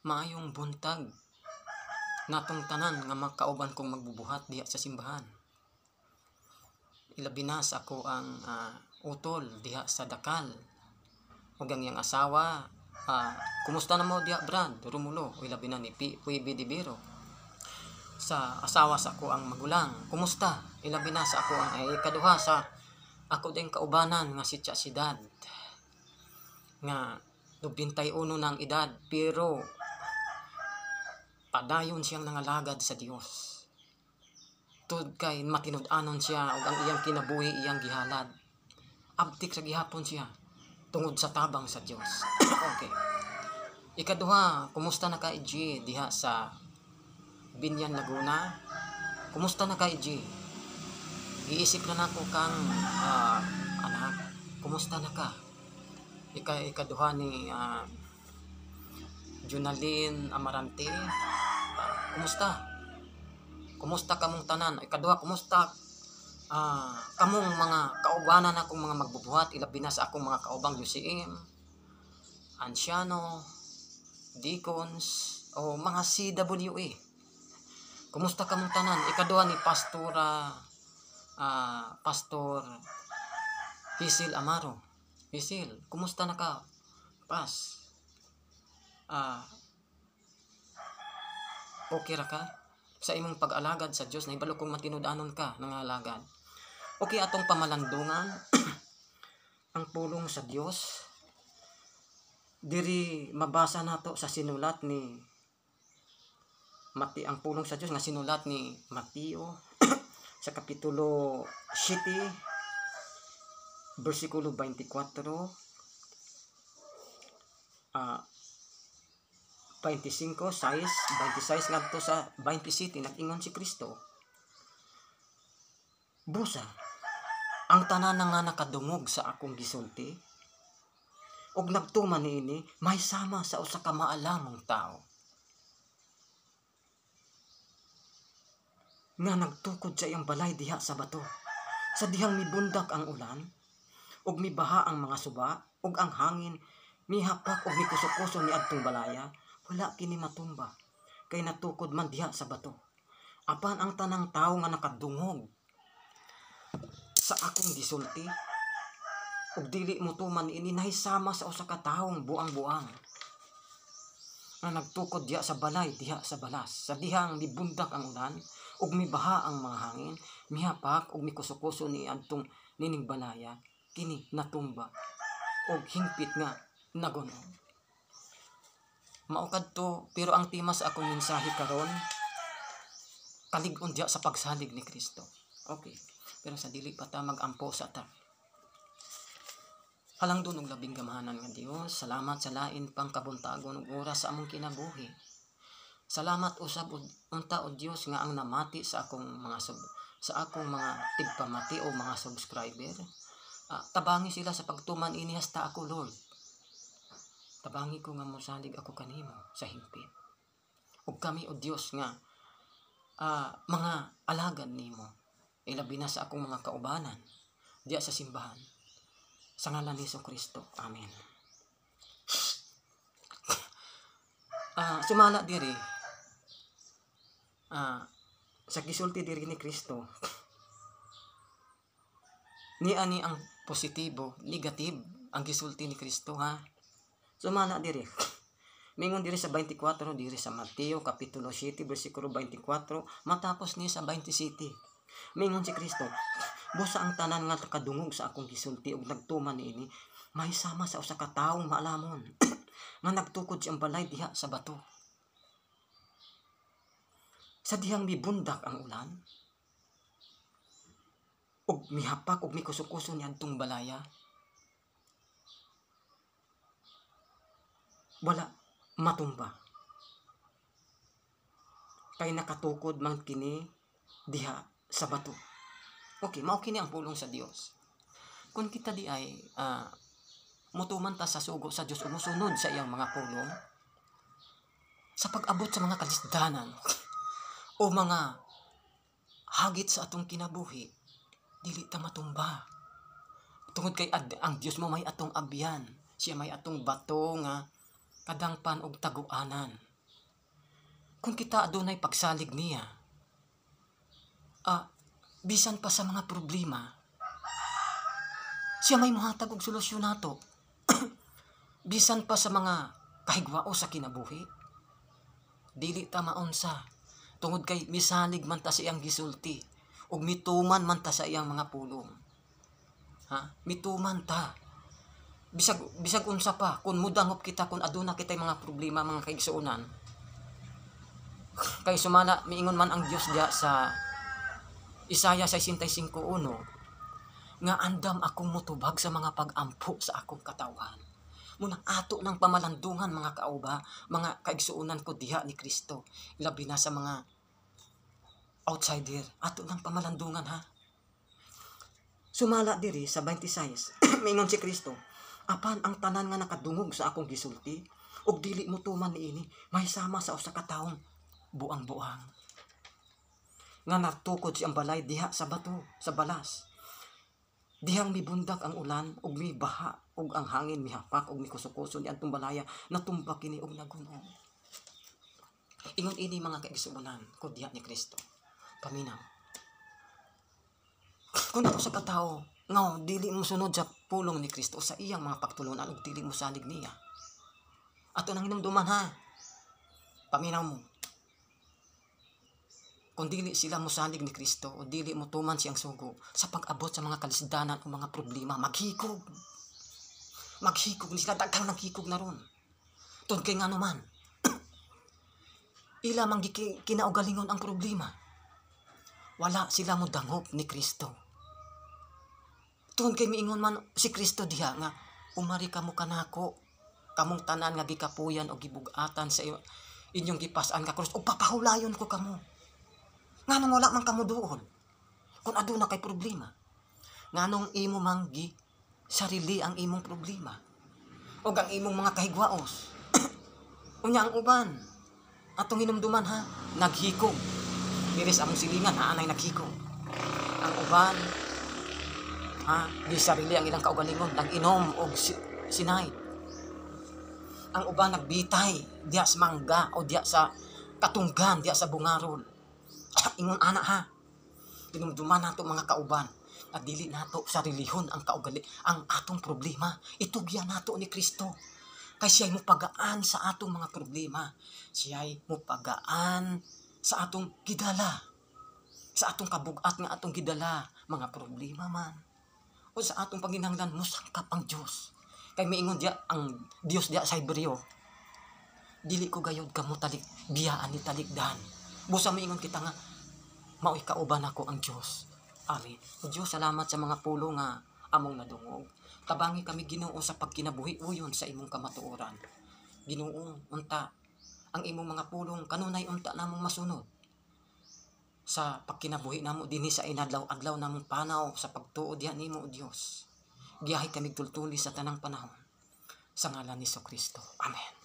maayong buntag natong tanan nga makauban kong magbubuhat diha sa simbahan. Ilabi na sa ako ang utol diha sa dakal. Ug ang iyang asawa, kumusta na mo diha Brad Romulo? O ilabi na ni Puibi Dibiro. Sa asawa sa ako ang magulang, kumusta? Ilabi na sa ako ang ikaduha sa ako din kaubanan nga si Sidad. Nga 21 na ang edad pero padayon siyang nangalagad sa Dios. Tud kay matinud-anon siya ug ang iyang kinabuhi iyang gihalad. Abtik sa gihapon siya tungod sa tabang sa Dios. Okay. Ikaduha, kumusta na ka EG diha sa Binyan Laguna? Kumusta na ka EG? Iisip na nako kang anak. Kumusta na ka? Ikaduha ni Junaline Amarante. Kumusta? Kumusta kamong tanan? Ikaduha, kumusta kamong mga kaubanan akong mga magbubuhat, ilabi na sa akong mga kaubang UCM, Anciano, Deacons, o mga CWA. Kumusta kamong tanan? Ikaduha ni Pastor Hisil Amaro. Hisil, kumusta na ka? Pas. Okay ra ka? Sa imong pag-alagad sa Dios, nahibalo kong matinud-anon ka nangalagad. Okay, atong pamalandungan ang pulong sa Dios. Diri mabasa nato sa sinulat ni ang pulong sa Dios nga sinulat ni Mateo sa kapitulo 7 bersikulo 24 25, 26 ngadto sa 27 nag-ingon si Kristo, busa ang tanan nga nakadungog sa akong gisulti ug nagtuman niini may sama sa usa ka maalamong tao nga nagtukod sa iyang balay diha sa bato, sa dihang mibundak ang ulan ug mibaha ang mga suba ug ang hangin mihapak ug mikusok-kusok ni adtong balaya. Wala kini matumba kay natukod man diha sa bato. Apan ang tanang tawo nga nakadungog sa akong gisulti ug dili mo tuman ini nahisama sa usa ka tawong buang-buang nga nagtukod diha sa balay diha sa balas, sa dihang mibundak ang ulan ug mibaha ang mga hangin, mihapak ug mikusok-kuso ni adtong nining balaya, kini natumba ug hingpit nga nagunog. Maukad to, pero ang tema sa akong mensahe karon kalig-on diha sa pagsalig ni Kristo. Okay, pero sa dili pa ta mag-ampo sa ta. Halangdon og labing gamahanan nga Dios, salamat sa lain pang kabuntagon ug oras sa among kinabuhi. Salamat usab unta o Dios nga ang namati sa akong mga tigpamati o mga subscriber. Tabangi sila sa pagtuman ini hasta ako, Lord. Tabangi ko nga mosalig ako kanimo sa hingpit. Ug kami o Dios nga mga alagad nimo. Ilabi na sa akong mga kaubanan diya sa simbahan. Sa ngalan ni Kristo. Amen. Sumala diri sa gisulti diri ni Kristo. Niani ang positibo, negative ang gisulti ni Kristo, ha? Sumala diri. Mingon diri sa 24 diri sa Mateo kapitulo 7 bersikulo 24 matapos ni sa 27. Mingon si Kristo, busa ang tanan nga nakadungog sa akong gisulti ug nagtuman niini mahisama sa usa ka tawong maalamon nga nagtukod siyang balay diha sa bato. Sa dihang mibundak ang ulan ug mihapak ug mikusok-kusok ni adtong balaya. Wala matumba kay nakatukod man kini diha sa bato. Okay, mao kini ang pulong sa Dios. Kung kita di ay mutuman ta sa sugo sa Dios, umusunod sa iyang mga pulong sa pag-abot sa mga kalisdanan o mga hagit sa atong kinabuhi, dili ta matumba. Tungod kay ang Dios mo may atong abyan, siya may atong bato nga kadangpan og taguanan. kung kita adunay pagsalig niya, bisan pa sa mga problema, siya may muhatag og solusyon nato. Bisan pa sa mga kahigwao sa kinabuhi, dili ta maunsa, tungod kay misalig man ta sa iyang gisulti, ug mituman man ta sa iyang mga pulong. Mituman ta. Bisag unsa pa, kung mudangop kita, kung aduna kitay mga problema, mga kaigsuonan, kay sumala, miingon man ang Dios diya sa Isaiah 65:1, nga andam akong mutubag sa mga pag-ampo sa akong katawan. Muna ato ng pamalandungan, mga kauba, mga kaigsuonan ko diha ni Kristo, labi na sa mga outsider, ato ng pamalandungan, ha. Sumala diri sa 26, miingon si Kristo, apan ang tanan nga nakadungog sa akong gisulti, ug dili mo tuman niini, mahisama sa usa ka taong buang-buang. Nga natukod siyang balay diha sa bato, sa balas. Dihang mibundak ang ulan, ug mi baha, ug ang hangin mihapak, ug mikusukuso ni adtong balaya, natumba kini ug nagunog. Ingon ini mga kaigsuonan ko diha ni Kristo. Paminaw. Kung ako sa katao, nga dili mo sunod sa pulong ni Kristo sa iyang mga pagtulunan ug dili mo salig niya, ato nang hinumduman, ha. Paminaw mo. Kung dili sila musalig ni Kristo o dili mo tuman siyang sugo sa pag-abot sa mga kalisdanan o mga problema, maghikog. Maghikog ni sila, daghang naghikog na ron. Tungod kay nga naman, ila mang kinaugalingon ang problema. Wala sila mo dangop ni Kristo. Tungod kay miingon man si Kristo diha nga, umari kamo kanako, kamong tanan nga gikapuyan o gibugatan sa inyong gipas-an ka krus, o papahulayon ko kamo. Nga nung wala man kamo doon, kung aduna kay problema, nga nung imo manggi sarili ang imong problema, o ang imong mga kahigwaos. Unya ang uban, atong hinumduman, ha, naghikog. Diris among silingan, ha, anay naghikog. Ang uban, ha, di sarili ang ilang kaugalingon, nag-inom og sinay. Ang uban nagbitay diya sa mangga o diya sa katunggan, diya sa bungarol. Ingon ana, ha, dinumduman nato mga kauban, at dili nato sarilihon ang kaugali, ang atong problema. Itugyan nato ni Kristo. Kay siya'y mupagaan sa atong mga problema. Siya'y mupagaan sa atong gidala. Sa atong kabugat nga atong gidala, mga problema man. O sa atong panginahanglan, musangkap ang Diyos. Kay miingon diya ang Dios diya sa Hebreo, dili ko gayod kamo talik biyaan ni talikdan. Busa miingon kita nga, mao'y kauban ako ang Diyos. Amen. O Diyos, salamat sa mga pulo nga among nadungog. Tabangi kami, Ginoo, sa pagkinabuhi-uyon sa imong kamatuoran. Ginoo, unta, ang imong mga pulong kanunay unta namong masunod. Sa pagkinabuhi namo dinhi sa inadlaw-adlaw namong panaw, sa pagtuo diha nimo, o Diyos. Giyahay kami tultuli sa tanang panahon. Sa ngalan ni Kristo. Amen.